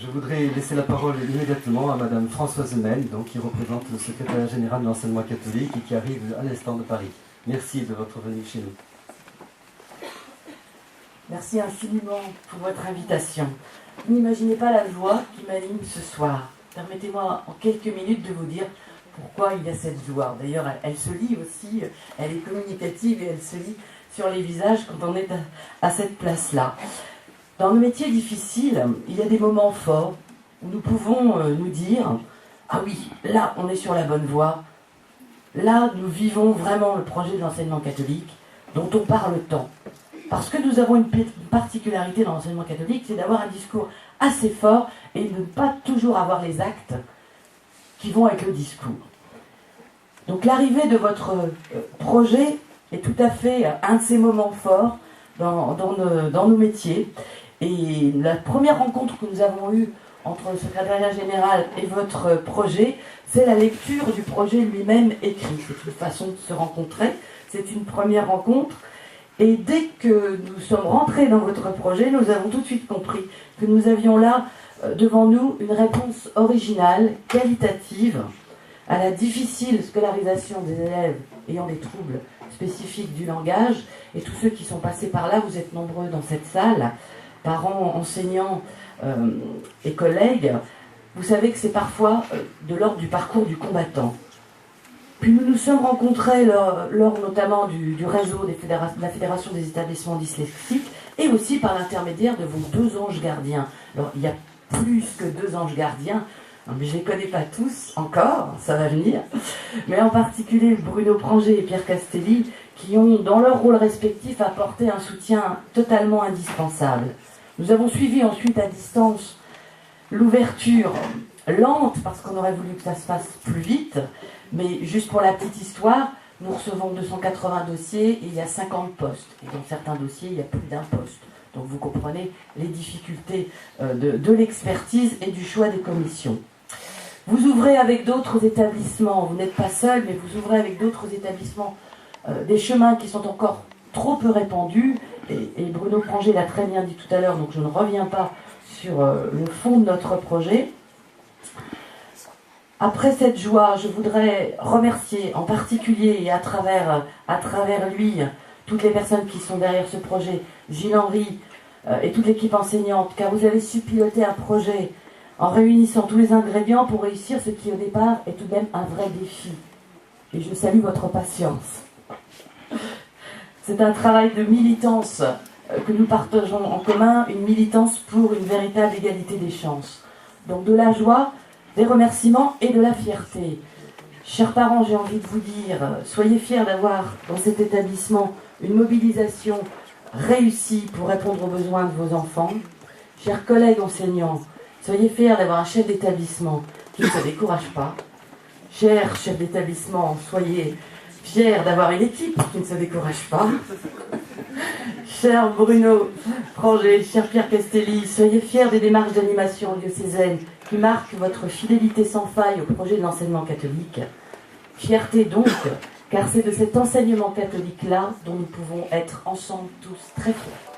Je voudrais laisser la parole immédiatement à Madame Françoise Mel, donc, qui représente le secrétariat général de l'enseignement catholique et qui arrive à l'instant de Paris. Merci de votre venue chez nous. Merci infiniment pour votre invitation. Vous n'imaginez pas la joie qui m'anime ce soir. Permettez-moi en quelques minutes de vous dire pourquoi il y a cette joie. D'ailleurs, elle se lit aussi, elle est communicative et elle se lit sur les visages quand on est à cette place-là. Dans nos métiers difficiles, il y a des moments forts où nous pouvons nous dire « Ah oui, là, on est sur la bonne voie. Là, nous vivons vraiment le projet de l'enseignement catholique dont on parle tant. » Parce que nous avons une particularité dans l'enseignement catholique, c'est d'avoir un discours assez fort et de ne pas toujours avoir les actes qui vont avec le discours. Donc l'arrivée de votre projet est tout à fait un de ces moments forts dans nos métiers. Et la première rencontre que nous avons eue entre le secrétariat général et votre projet, c'est la lecture du projet lui-même écrit. C'est une façon de se rencontrer, c'est une première rencontre. Et dès que nous sommes rentrés dans votre projet, nous avons tout de suite compris que nous avions là devant nous une réponse originale, qualitative, à la difficile scolarisation des élèves ayant des troubles spécifiques du langage. Et tous ceux qui sont passés par là, vous êtes nombreux dans cette salle, parents, enseignants et collègues, vous savez que c'est parfois de l'ordre du parcours du combattant. Puis nous nous sommes rencontrés lors notamment du réseau de la Fédération des établissements dyslexiques et aussi par l'intermédiaire de vos 2 anges gardiens. Alors il y a plus que 2 anges gardiens, mais je ne les connais pas tous encore, ça va venir, mais en particulier Bruno Pranger et Pierre Castelli qui ont dans leur rôle respectif apporté un soutien totalement indispensable. Nous avons suivi ensuite à distance l'ouverture lente parce qu'on aurait voulu que ça se fasse plus vite. Mais juste pour la petite histoire, nous recevons 280 dossiers et il y a 50 postes. Et dans certains dossiers, il y a plus d'un poste. Donc vous comprenez les difficultés de l'expertise et du choix des commissions. Vous ouvrez avec d'autres établissements, vous n'êtes pas seul, mais vous ouvrez avec d'autres établissements des chemins qui sont encore trop peu répandus. Et Bruno Pranger l'a très bien dit tout à l'heure, donc je ne reviens pas sur le fond de notre projet. Après cette joie, je voudrais remercier en particulier et à travers lui toutes les personnes qui sont derrière ce projet, Gilles-Henri et toute l'équipe enseignante, car vous avez su piloter un projet en réunissant tous les ingrédients pour réussir ce qui au départ est tout de même un vrai défi. Et je salue votre patience. C'est un travail de militance que nous partageons en commun, une militance pour une véritable égalité des chances. Donc de la joie, des remerciements et de la fierté. Chers parents, j'ai envie de vous dire, soyez fiers d'avoir dans cet établissement une mobilisation réussie pour répondre aux besoins de vos enfants. Chers collègues enseignants, soyez fiers d'avoir un chef d'établissement qui ne se décourage pas. Chers chefs d'établissement, soyez fiers d'avoir une équipe qui ne se décourage pas. Cher Bruno Pranger, cher Pierre Castelli, soyez fiers des démarches d'animation diocésaine qui marquent votre fidélité sans faille au projet de l'enseignement catholique. Fierté donc, car c'est de cet enseignement catholique-là dont nous pouvons être ensemble tous très fiers.